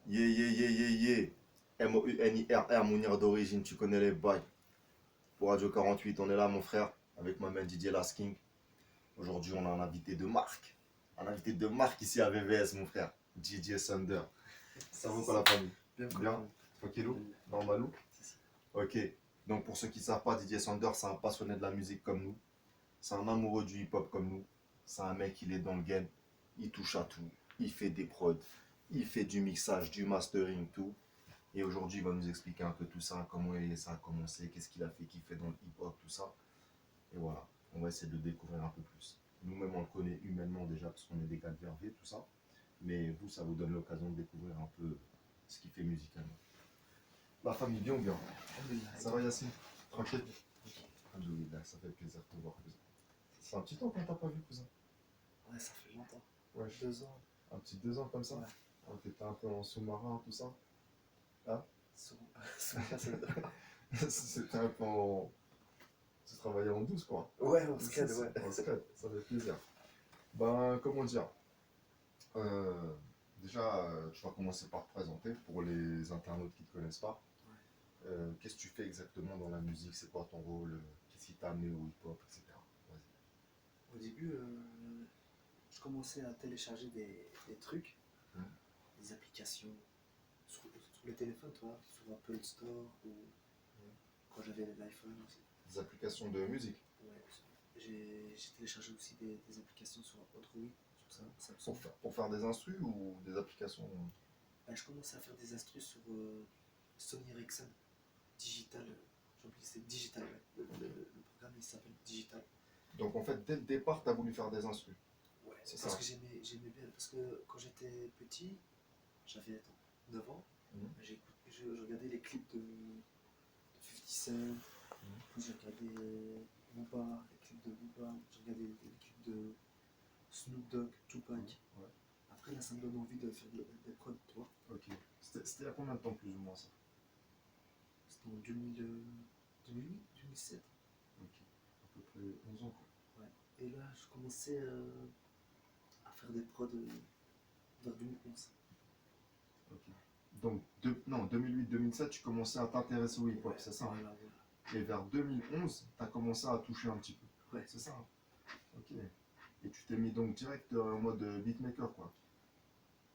Yeah, yeah, yeah, yeah, yeah. MOUNIRR, Mounir d'origine, tu connais les bails. Pour Radio 48, on est là, mon frère, avec ma main Didier Lasking. Aujourd'hui, on a un invité de marque. Un invité de marque ici à VVS, mon frère. Didier Thunder. Ça va quoi la famille? Bien. Tranquillou? Normalou? Ok. Donc, pour ceux qui ne savent pas, Didier Thunder, c'est un passionné de la musique comme nous. C'est un amoureux du hip-hop comme nous. C'est un mec, il est dans le game. Il touche à tout. Il fait des prods. Il fait du mixage, du mastering, tout. Et aujourd'hui, il va nous expliquer un peu tout ça, comment ça a commencé, qu'est-ce qu'il a fait, qu'il fait dans le hip-hop, tout ça. Et voilà, on va essayer de le découvrir un peu plus. Nous-mêmes, on le connaît humainement déjà, parce qu'on est des gars de Verviers, tout ça. Mais vous, ça vous donne l'occasion de découvrir un peu ce qu'il fait musicalement. La famille, bien ou bien? Ça va, Yacine? Tranquille? Alhamdoulilah, ça fait plaisir de te voir, cousin. C'est un petit temps qu'on t'a pas vu, cousin. Ouais, ça fait longtemps. Ouais, 2 ans. un petit 2 ans comme ça. Ouais. On était un peu en sous-marin, tout ça. Hein? C'était un peu en... Tu travaillais en douce, quoi. Ouais, on se crête, ouais. On se crête, ça fait plaisir. Ben, comment dire déjà, tu vas commencer par te présenter pour les internautes qui ne te connaissent pas. Qu'est-ce que tu fais exactement dans la musique? C'est quoi ton rôle? Qu'est-ce qui t'a amené au hip-hop, etc. Vas-y. Au début, je commençais à télécharger des trucs, des applications sur le téléphone, toi, sur Apple Store ou quand j'avais l'iPhone aussi. Des applications de musique? Ouais, j'ai téléchargé aussi des applications sur Android, sur ça. Pour faire des instrus ou des applications? Je commençais à faire des astuces sur Sony Ericsson, Digital, j'ai oublié, c'est Digital, ouais. Le programme il s'appelle Digital. Donc en fait, dès le départ, tu as voulu faire des instrus? Ouais, c'est parce ça. que j'aimais bien, parce que quand j'étais petit, j'avais 9 ans, je regardais les clips de 50 Cent, puis j'ai regardé Booba, les clips de Booba, j'ai regardé les clips de Snoop Dogg, Tupac. Ouais. Après là, ça me donne envie de faire des prods, toi. Ok. C'était il y a combien de temps plus ou moins ça? C'était en 2008, 2007. Ok. À peu près 11 ans, quoi. Ouais. Et là, je commençais à faire des prods vers 2011. Ok. Donc, non, 2008-2007, tu commençais à t'intéresser au hip-hop, c'est ça? Voilà. Et vers 2011, tu as commencé à toucher un petit peu. Ouais. C'est ça? Ok. Et tu t'es mis donc direct en mode beatmaker, quoi.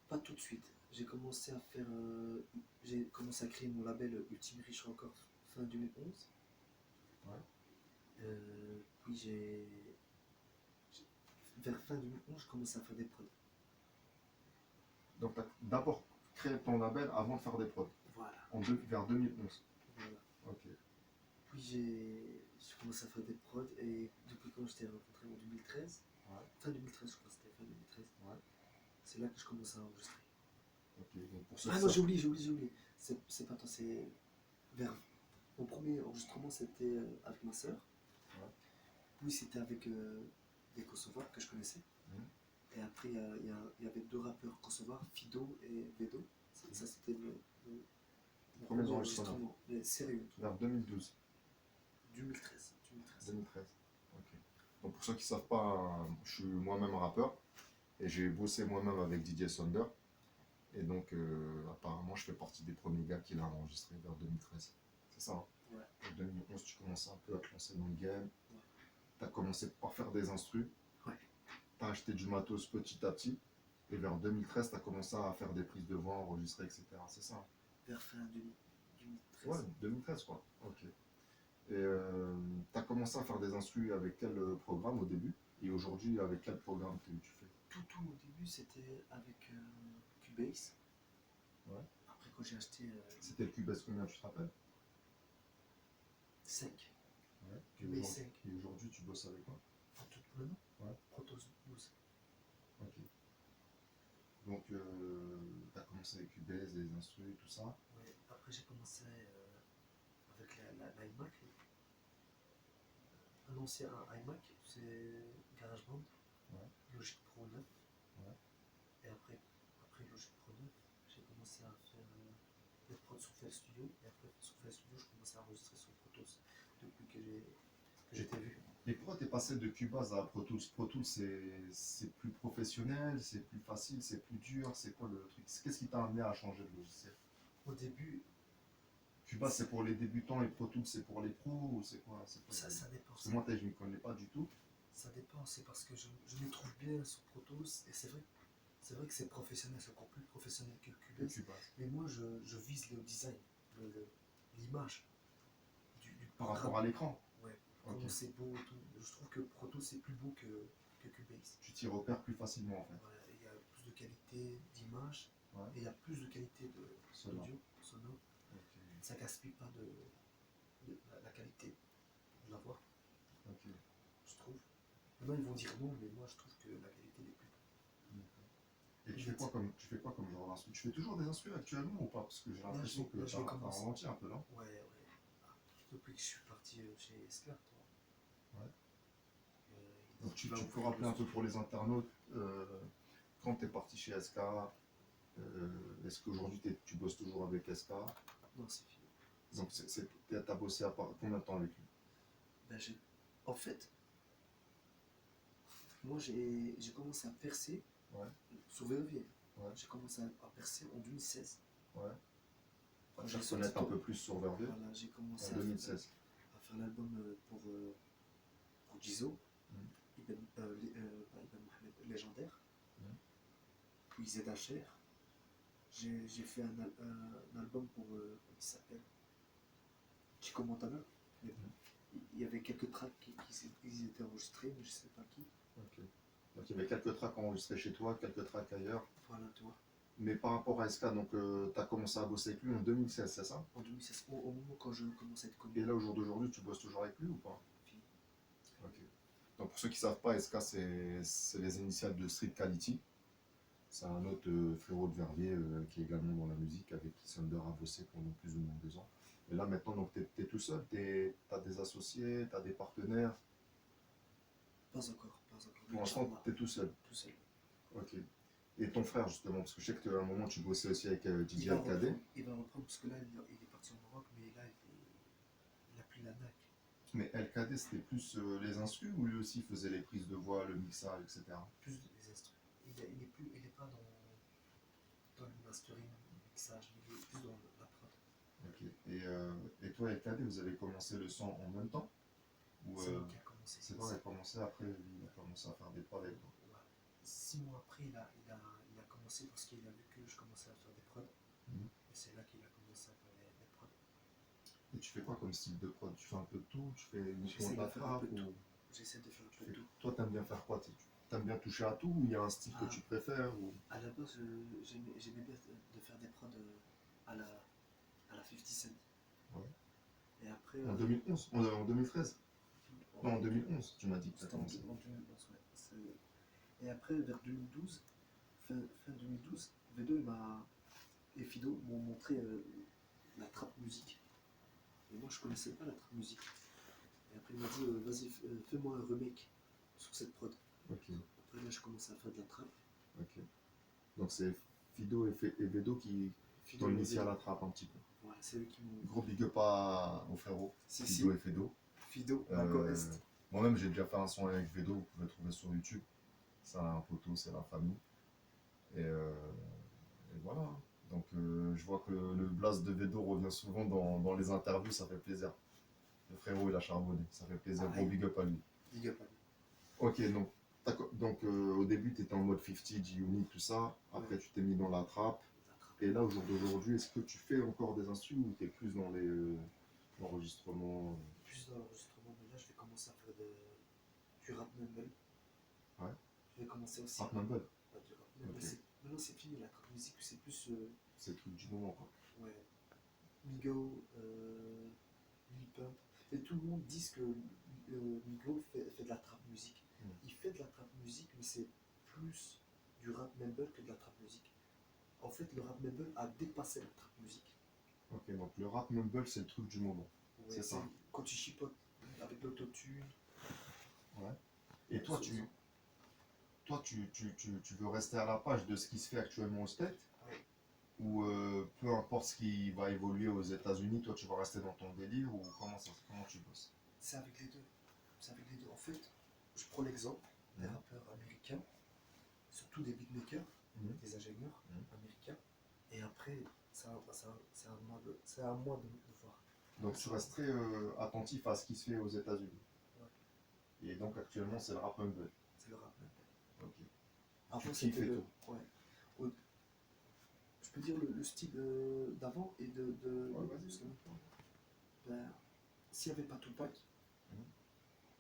Pas tout de suite. J'ai commencé à faire. J'ai commencé à créer mon label Ultime Rich Records fin 2011. Ouais. Puis vers fin 2011, je commençais à faire des prods. Donc, tu as d'abord créé ton label avant de faire des prods. Voilà. Vers 2011. Voilà. Ok. Puis j'ai commencé à faire des prods et depuis quand je t'ai rencontré en 2013, fin 2013, je crois que c'était fin 2013, c'est là que je commençais à enregistrer. Ok, donc pour Non, j'ai oublié. C'est pas toi, c'est vers. Mon premier enregistrement c'était avec ma soeur. Puis c'était avec des Kosovars que je connaissais. Et après il y avait 2 rappeurs kosovars, Fido et Vedo. Ça c'était le premier enregistrement. Mais sérieux. Vers 2012. 2013. 2013. Ok. Donc pour ceux qui ne savent pas, je suis moi-même rappeur et j'ai bossé moi-même avec Didier Thunder. Et donc apparemment je fais partie des premiers gars qui l'a enregistré vers 2013. C'est ça, hein? Ouais. En 2011 tu commences un peu à te lancer dans le game. Ouais. Tu as commencé par faire des instrus. Ouais. Tu as acheté du matos petit à petit. Et vers 2013 tu as commencé à faire des prises de voix, enregistrer, etc. C'est ça, hein? Vers fin 2013. Ouais, 2013 quoi. Ok. Et tu as commencé à faire des instrus avec quel programme au début? Et aujourd'hui, avec quel programme tu fais? Tout au début, c'était avec Cubase. Ouais. Après, quand j'ai acheté. C'était le Cubase combien, tu te rappelles? 5. Ouais. Cubase 5. Et aujourd'hui, tu bosses avec quoi? Tout maintenant? Ouais. Protos 12. Ok. Donc, tu as commencé avec Cubase, les instrus, tout ça. Ouais. Après, j'ai commencé avec l'iMac. Un ancien iMac, c'est GarageBand. Ouais. Logic Pro 9. Ouais. Et après Logic Pro 9, j'ai commencé à faire des prods sur FL Studio. Et après, sur FL Studio, je commençais à enregistrer sur Protos depuis que j'étais vu. Et pourquoi t'es passé de Cubase à Pro Tools? Pro Tools, c'est plus professionnel, c'est plus facile, c'est plus dur, c'est quoi le truc? Qu'est-ce qui t'a amené à changer de logiciel? Au début, Cubase, c'est pour les débutants et Pro Tools, c'est pour les pros ou c'est quoi? ça dépend. Parce que moi, je m'y connais pas du tout. Ça dépend, c'est parce que je me trouve bien sur Pro Tools et c'est vrai que c'est professionnel, c'est encore plus professionnel que Le Cubase. Cubase. Mais moi, je vise le design, l'image du Par programme. rapport à l'écran. Ouais, Ok. comment c'est beau et tout. Je trouve que Pro Tools c'est plus beau que Cubase. Tu t'y repères plus facilement en fait. Voilà, il y a plus de qualité d'image Ouais. et il y a plus de qualité Sonore. d'audio, sonore. Ok. Ça gaspille pas de la qualité de la voix, Ok. je trouve. Maintenant, ils vont dire non, mais moi, je trouve que la qualité est plus Et tu fais quoi comme genre d'instru? Tu fais toujours des instrus actuellement ou pas? Parce que j'ai l'impression que là, je vais t'as commencer. ralenti un peu, non? Ouais, ouais. Ah, depuis que je suis parti chez Esclar, toi. Ouais. Euh, Donc tu vas peux ouvrir rappeler le un peu studio. pour les internautes, quand tu es parti chez SK, est-ce qu'aujourd'hui tu bosses toujours avec SK? Non, c'est fini. Donc t'as bossé à part, combien de temps avec lui? Ben, en fait, moi, j'ai commencé à percer Ouais. sur Verviers. Ouais. J'ai commencé à percer en 2016. Ouais. Quand Tu j'ai vas te sorti connaître un tout. peu plus sur Verviers Voilà, j'ai commencé en 2016. à faire l'album pour Jizo, Mhm. pas Ibn Mohamed, légendaire. Puis ZHR. J'ai fait un album pour, comment il s'appelle, Chico Montana. Il y avait quelques tracks qui étaient enregistrés, mais je sais pas qui. Ok. Donc il y avait quelques tracks enregistrés chez toi, quelques tracks ailleurs. Voilà, tu vois. Mais par rapport à SK, donc tu as commencé à bosser avec lui en 2016, c'est ça? En 2016, au moment quand je commençais à être connu. Et là, au jour d'aujourd'hui, tu bosses toujours avec lui ou pas? Fini. Ok. Donc pour ceux qui ne savent pas, SK, c'est les initiales de Street Quality. C'est un autre frérot de Verviers qui est également dans la musique, avec qui Thunder a bossé pendant plus ou moins 2 ans. Et là maintenant, tu es tout seul, tu as des associés, tu as des partenaires. Pas encore, pas encore. Pour l'instant, tu es tout seul. Tout seul. Ok. Et ton frère, justement, parce que je sais qu'à un moment, tu bossais aussi avec DJ Il va Alcadet. reprendre parce que là, il est parti au Maroc, mais là, il a pris la NAC. Mais Alcadet, c'était plus les instrus ou lui aussi faisait les prises de voix, le mixage, etc. Plus des instruments. Il est pas dans le mastering, le mixage, il est plus dans la prod. Ok. Et toi, Alcadet, vous avez commencé le son en même temps? Ou, C'est lui qui a commencé. c'est toi qui a commencé, après il a commencé à faire des prods avec toi? Ouais. 6 mois après, il a commencé parce qu'il a vu que je commençais à faire des prods. Mhm. Et c'est là qu'il a commencé à faire des prods. Et tu fais quoi comme style de prod? Tu fais un peu de tout? Tu fais uniquement J'essaie de la de faire un trappe peu de ou... tout. J'essaie de faire un peu de tout. Toi, t'aimes bien faire quoi? T'aimes bien toucher à tout ou il y a un style que tu préfères ou... À la base, j'aimais bien de faire des prods à la 50 Cent. Ouais. Et après. En 2011? En 2013? Non, en 2011, tu m'as dit que tu as C'était en commencé. 2011, ouais. Et après, vers 2012, fin 2012, V2 et Fido m'ont montré la trap musique. Et moi, je connaissais pas la trap musique. Et après, il m'a dit, vas-y, fais-moi un remake sur cette prod. Ok, Après, là, je commençais à faire de la trap. ok. Donc c'est Fido et Vedo qui Fido t'ont et initié à Vedo. la trappe un petit peu. Voilà, c'est eux qui m'ont. Gros big up aux frérots, Si, Fido si. et Fedo. Fido, Maco Est. Moi-même, j'ai déjà fait un son avec Vedo, vous pouvez le trouver sur YouTube. C'est un poteau, c'est la famille. Et voilà. Donc je vois que le blast de Vedo revient souvent dans les interviews, ça fait plaisir. Le frérot, il a charbonné, ça fait plaisir. Gros big up à lui. Big up à lui. Ok, donc au début, tu étais en mode 50, G-Unit, tout ça. Après, Ouais. tu t'es mis dans la trappe. La trap. Et là, au jour d'aujourd'hui, est-ce que tu fais encore des instrus ou tu es plus dans l'enregistrement? Plus dans l'enregistrement, mais là, je vais commencer à faire du rap mumble. Ouais. Je vais commencer aussi Rap mumble? à du rap mumble. Ok. Maintenant, c'est fini la trap musique, c'est plus. C'est le truc du moment, quoi. Ouais. Migo, Lil Pump. Et tout le monde dit que Migo fait de la trap musique. Il fait de la trap musique, mais c'est plus du rap mumble que de la trap musique. En fait, le rap mumble a dépassé la trap musique. Ok, donc le rap mumble, c'est le truc du moment. Ouais, c'est ça. quand tu chipotes avec l'autotune. Ouais. Et toi, tu veux rester à la page de ce qui se fait actuellement au State? Ouais. Ou peu importe ce qui va évoluer aux États-Unis, toi tu vas rester dans ton délire ou comment tu bosses? C'est avec les deux. C'est avec les deux. En fait, je prends l'exemple des Mhm. rappeurs américains, surtout des beatmakers, Mhm. des ingénieurs Mhm. américains. Et après, c'est à moi de voir. Donc tu restes très attentif à ce qui se fait aux États-Unis. Ouais. Et donc actuellement, c'est le rap mumble. C'est le rap maintenant. Ok. Avant, Tu kiffes c'était et le. tout. Ouais. Au- Je peux dire le style d'avant et Ouais, vas-y. jusqu'à maintenant. Ben, s'il n'y avait pas Tupac, Mhm.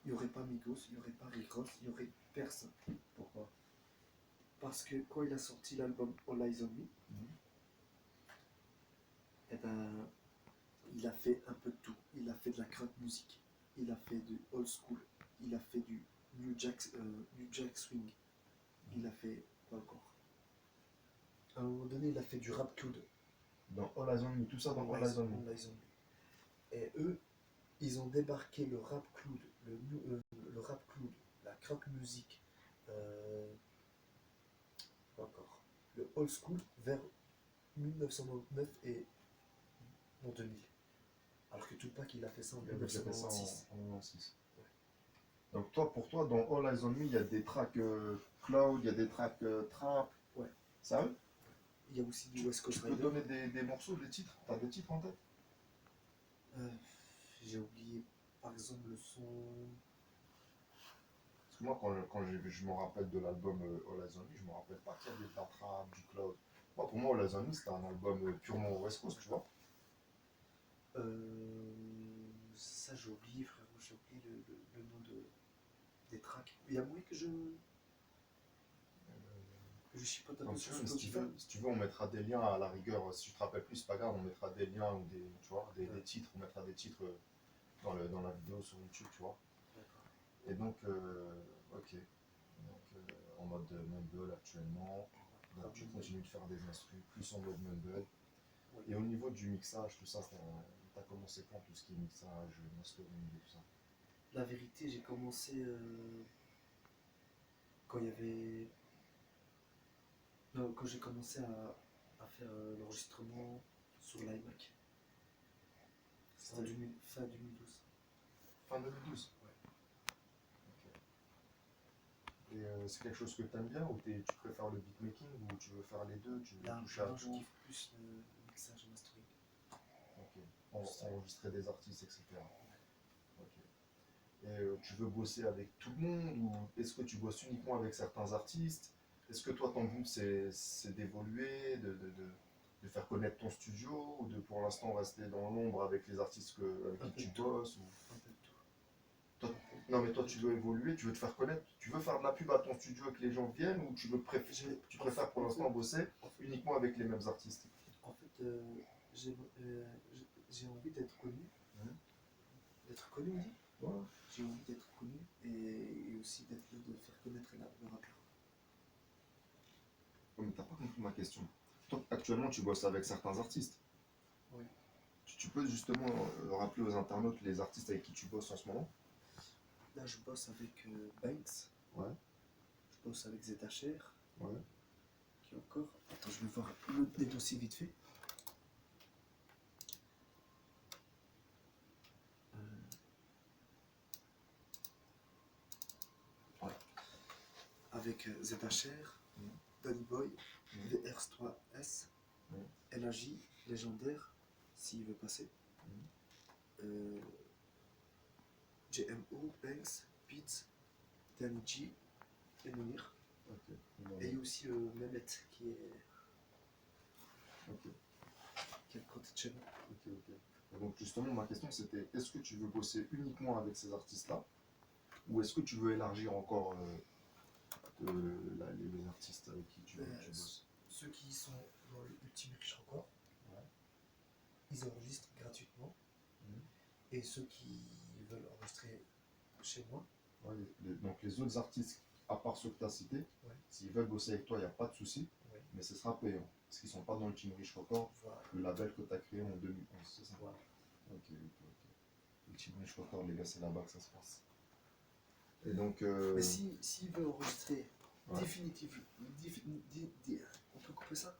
il n'y aurait pas Migos, il n'y aurait pas Rick Ross, il n'y aurait personne. Pourquoi? Parce que quand il a sorti l'album All Eyes on Me, Mhm. eh ben, il a fait un peu de tout. Il a fait de la crowd music, il a fait du old school, il a fait du New Jack Swing, il a fait quoi encore. À un moment donné, il a fait du rap cloud. Dans All Eyes on Me, tout ça dans All Eyes on Me. All Eyes on Me. Et eux, ils ont débarqué le rap cloud, le rap cloud, la crowd music, quoi encore, le old school vers 1999 et en 2000. Alors que Tupac, il a fait ça en Il avait déjà fait ça 1996. en 96. Donc toi, pour toi, dans All Eyes on Me, il y a des tracks cloud, il y a des tracks trap. Ouais. Sérieux? Il y a aussi du West Tu Coast peux Rider. donner des morceaux, des titres? T'as des titres en tête? Euh, J'ai oublié, par exemple, le son. Parce que moi, je me rappelle de l'album All Eyes on Me, je me rappelle pas qu'il y avait de la trap, du cloud. Moi, pour moi, All Eyes on Me, c'était un album purement West Coast, tu vois. Ça, j'ai oublié, frérot. J'ai oublié le nom des tracks. Il y a moyen que je chipote un peu Donc, sur si tu Spotify. veux, si tu veux, on mettra des liens à la rigueur. Si tu te rappelles plus, c'est pas grave, on mettra des liens ou tu vois, des Ouais. titres, on mettra des titres dans la vidéo sur YouTube, tu vois. D'accord. Et donc, ok. Donc, en mode mumble actuellement. Donc, tu continues de faire des instrus, plus en mode mumble. Ouais. Et au niveau du mixage, tout ça, t'as commencé quand tout ce qui est mixage, mastering et tout ça? La vérité, j'ai commencé quand il y avait. Non, quand j'ai commencé à faire l'enregistrement sur l'iMac. C'était en fin 2012. Fin 2012. Ouais. Et c'est quelque chose que tu aimes bien ou tu préfères le beatmaking ou tu veux faire les deux, tu veux Là, toucher à maintenant, je tout? kiffe plus le mixage et mastering. Ok. Enregistrer des artistes, etc. Ok. Et tu veux bosser avec tout le monde ou est-ce que tu bosses uniquement avec certains artistes? Est-ce que toi, ton but, c'est d'évoluer, de faire connaître ton studio ou de pour l'instant rester dans l'ombre avec les artistes avec Un qui peu tu de tout. bosses Un peu de tout. Toi- Non, mais toi, tu veux évoluer, tu veux te faire connaître, tu veux faire de la pub à ton studio et que les gens viennent ou tu préfères pour l'instant bosser uniquement avec les mêmes artistes? En fait, j'ai j'ai envie d'être connu. Mhm. D'être connu, on dit. Ouais. J'ai envie d'être connu et aussi de faire connaître le rappeur. Ouais, mais t'as pas compris ma question. Toi, actuellement, tu bosses avec certains artistes. Oui. Tu peux justement rappeler aux internautes les artistes avec qui tu bosses en ce moment? Là, je bosse avec Banks. Ouais, Je bosse avec ZHR. ouais. Qui encore. Attends, je vais voir les dossiers vite fait. Euh, Ouais. Avec ZHR, Mhm. Danny Boy, Mhm. VR3S, Mhm. LAJ, Légendaire, s'il veut passer. Mhm. JMO, Banks, Beats, Danny G et Mounir. Ok. Et il y a aussi Mehmet Ok. qui a le compte channel. Ok, ok. Et donc justement, ma question c'était, est-ce que tu veux bosser uniquement avec ces artistes-là ou est-ce que tu veux élargir encore les artistes avec qui tu bosses? Ceux qui sont dans le Ultime Riche Record, Ouais. ils enregistrent gratuitement. Mhm. Et ceux qui veulent enregistrer chez moi, Ouais, donc les autres artistes, à part ceux que tu as cités, ouais, s'ils veulent bosser avec toi, il n'y a pas de souci, ouais, mais ce sera payant. Parce qu'ils ne sont pas dans le Team Rich Record, voilà, le label que tu as créé en 2011, c'est ça? voilà. Ok, ok, ok. Le Team Rich Record, les gars, c'est là-bas que ça se passe. Et donc. Mais s'il veut enregistrer Ouais. définitivement, on peut couper ça?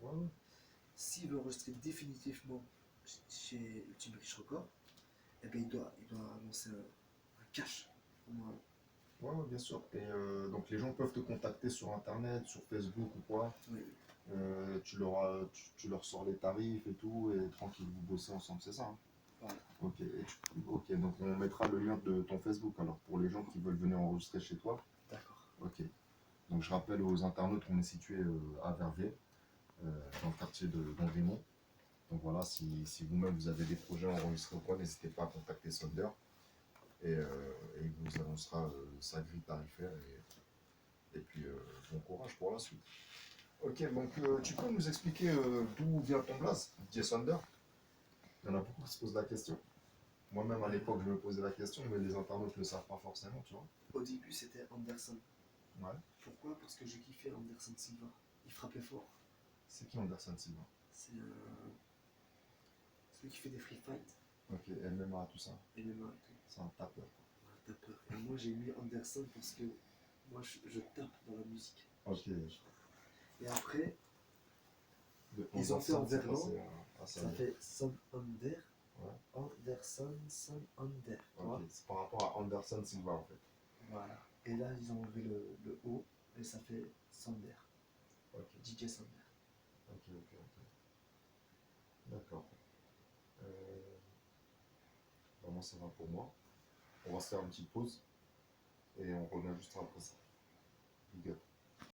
Ouais, ouais. S'il veut enregistrer définitivement chez Ultime Rich Record, eh ben il doit lancer un cash. Voilà. Ouais, ouais, bien sûr. Et donc les gens peuvent te contacter sur Internet, sur Facebook ou quoi. Oui. Tu leur sors les tarifs et tout, et tranquille, vous bossez ensemble, c'est ça, hein? Voilà. Ok, ok, donc on mettra le lien de ton Facebook alors pour les gens qui veulent venir enregistrer chez toi. D'accord. Ok. Donc je rappelle aux internautes, on est situé à Verviers, dans le quartier de d'Andrimont. Donc voilà, si vous-même vous avez des projets enregistrés ou quoi, n'hésitez pas à contacter Sonder et il vous annoncera sa grille tarifaire et puis bon courage pour la suite. Ok, donc tu peux nous expliquer d'où vient ton blaze, DJ Sonder? Il y en a beaucoup qui se posent la question. Moi-même à l'époque je me posais la question, mais les internautes ne le savent pas forcément, tu vois. Au début, c'était Anderson. Ouais. Pourquoi? Parce que j'ai kiffé Anderson Silva. Il frappait fort. C'est qui Anderson Silva? C'est celui qui fait des free fights. Ok, MMA, tout ça. MMA et tout. C'est un tapeur. Un tapeur. Et moi, j'ai mis Anderson parce que moi, je tape dans la musique. Ok. Et après, De ils ont fait en Anderson, c'est verlan. passé à Ça Samuel. fait Son Under. Ouais. Anderson, Son Under. Tu vois? Ok, c'est par rapport à Anderson Silva en fait. Voilà. Et là, ils ont enlevé le O et ça fait Sander. Ok, DJ Sander. ok. D'accord. Bah, moi ça va pour moi. On va se faire une petite pause et on revient juste après ça. Big up.